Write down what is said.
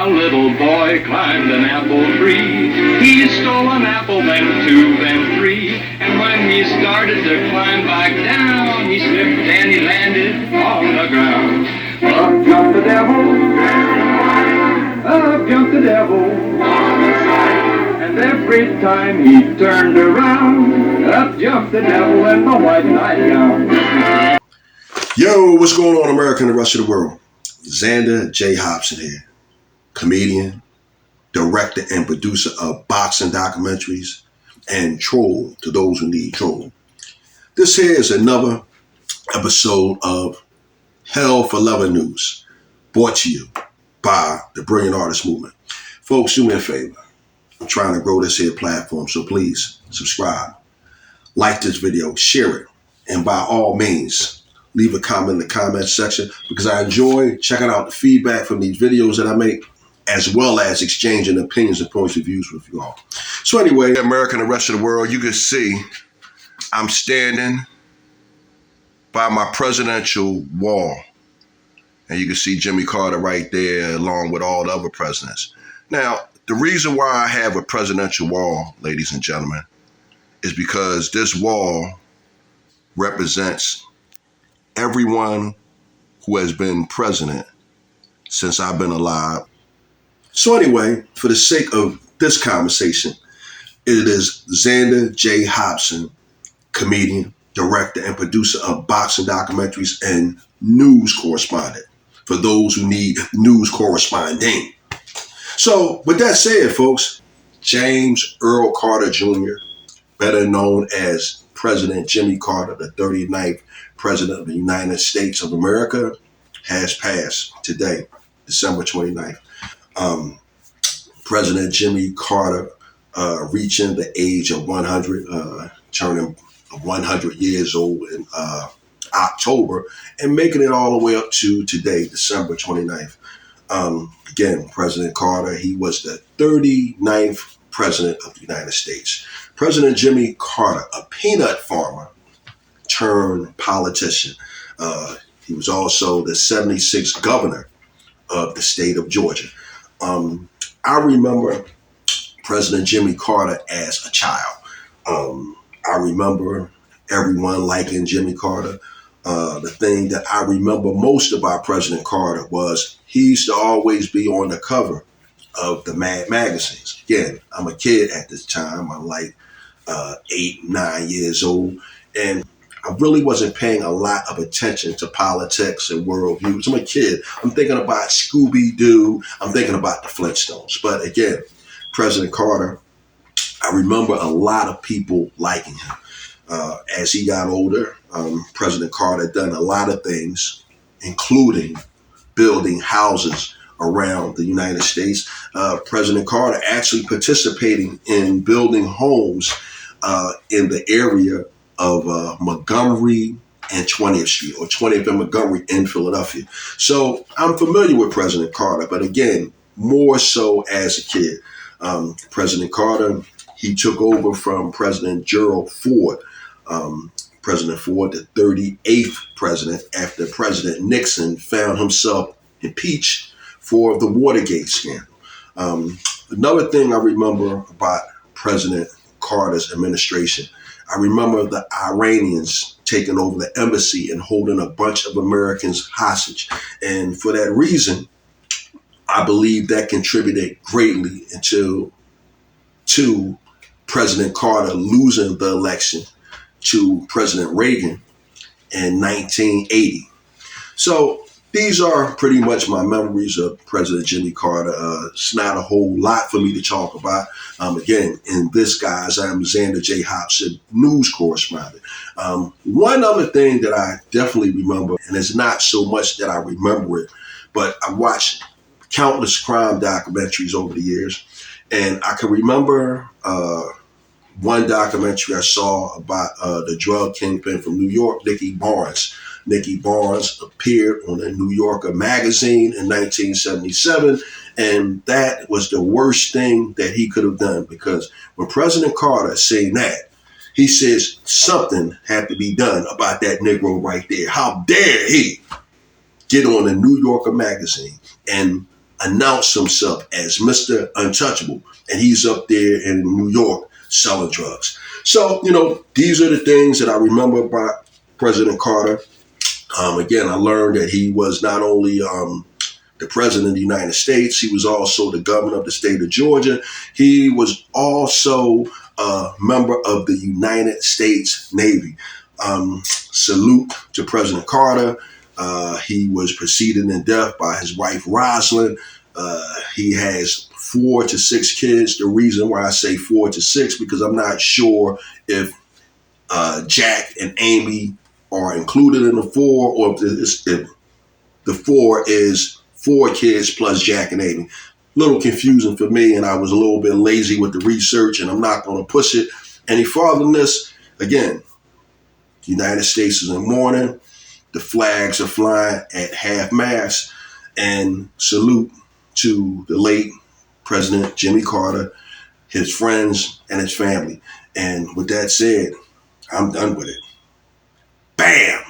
A little boy climbed an apple tree. He stole an apple, then two, then three. And when he started to climb back down, he slipped and he landed on the ground. Up jumped the devil, up jumped the devil. And every time he turned around, up jumped the devil in the white nightgown. Yo, what's going on, America and the rest of the world? Xander J. Hobson here, comedian, director, and producer of boxing documentaries, and troll to those who need trolling. This here is another episode of Hell for Leather News, brought to you by the Brilliant Artist Movement. Folks, do me a favor. I'm trying to grow this here platform, so please subscribe, like this video, share it, and by all means, leave a comment in the comment section, because I enjoy checking out the feedback from these videos that I make, as well as exchanging opinions and points of views with you all. So anyway, America and the rest of the world, you can see I'm standing by my presidential wall. And you can see Jimmy Carter right there along with all the other presidents. Now, the reason why I have a presidential wall, ladies and gentlemen, is because this wall represents everyone who has been president since I've been alive. So anyway, for the sake of this conversation, it is Xander J. Hobson, comedian, director, and producer of boxing documentaries and news correspondent, for those who need news corresponding. So with that said, folks, James Earl Carter Jr., better known as President Jimmy Carter, the 39th President of the United States of America, has passed today, December 29th. President Jimmy Carter reaching the age of 100, turning 100 years old in October, and making it all the way up to today, December 29th. Again, President Carter, he was the 39th President of the United States. President Jimmy Carter, a peanut farmer turned politician. He was also the 76th governor of the state of Georgia. I remember President Jimmy Carter as a child. I remember everyone liking Jimmy Carter. The thing that I remember most about President Carter was he used to always be on the cover of the Mad magazines. Again, I'm a kid at this time. I'm like 8, 9 years old. And I really wasn't paying a lot of attention to politics and worldviews. I'm a kid. I'm thinking about Scooby-Doo. I'm thinking about the Flintstones. But again, President Carter, I remember a lot of people liking him. As he got older, President Carter done a lot of things, including building houses around the United States. President Carter actually participating in building homes in the area of Montgomery and 20th Street, or 20th and Montgomery in Philadelphia. So I'm familiar with President Carter, but again, more so as a kid. President Carter, he took over from President Gerald Ford. President Ford, the 38th president, after President Nixon found himself impeached for the Watergate scandal. Another thing I remember about President Carter's administration, I remember the Iranians taking over the embassy and holding a bunch of Americans hostage. And for that reason, I believe that contributed greatly to President Carter losing the election to President Reagan in 1980. So these are pretty much my memories of President Jimmy Carter. It's not a whole lot for me to talk about. Again, in this, guys, I'm Xander J. Hobson, news correspondent. One other thing that I definitely remember, and it's not so much that I remember it, but I watched countless crime documentaries over the years, and I can remember one documentary I saw about the drug kingpin from New York, Nicky Barnes. Nicky Barnes appeared on a New Yorker magazine in 1977, and that was the worst thing that he could have done, because when President Carter said that, he says something had to be done about that Negro right there. How dare he get on a New Yorker magazine and announced himself as Mr. Untouchable, and he's up there in New York selling drugs. So, these are the things that I remember about President Carter. Again, I learned that he was not only the president of the United States, he was also the governor of the state of Georgia. He was also a member of the United States Navy. Salute to President Carter. He was preceded in death by his wife, Rosalind. He has 4 to 6 kids. The reason why I say 4 to 6, because I'm not sure if Jack and Amy are included in the 4, or if the 4 is 4 kids plus Jack and Amy. A little confusing for me, and I was a little bit lazy with the research, and I'm not going to push it any farther than this. Again, the United States is in mourning. The flags are flying at half-mast, and salute to the late President Jimmy Carter, his friends, and his family. And with that said, I'm done with it. Bam!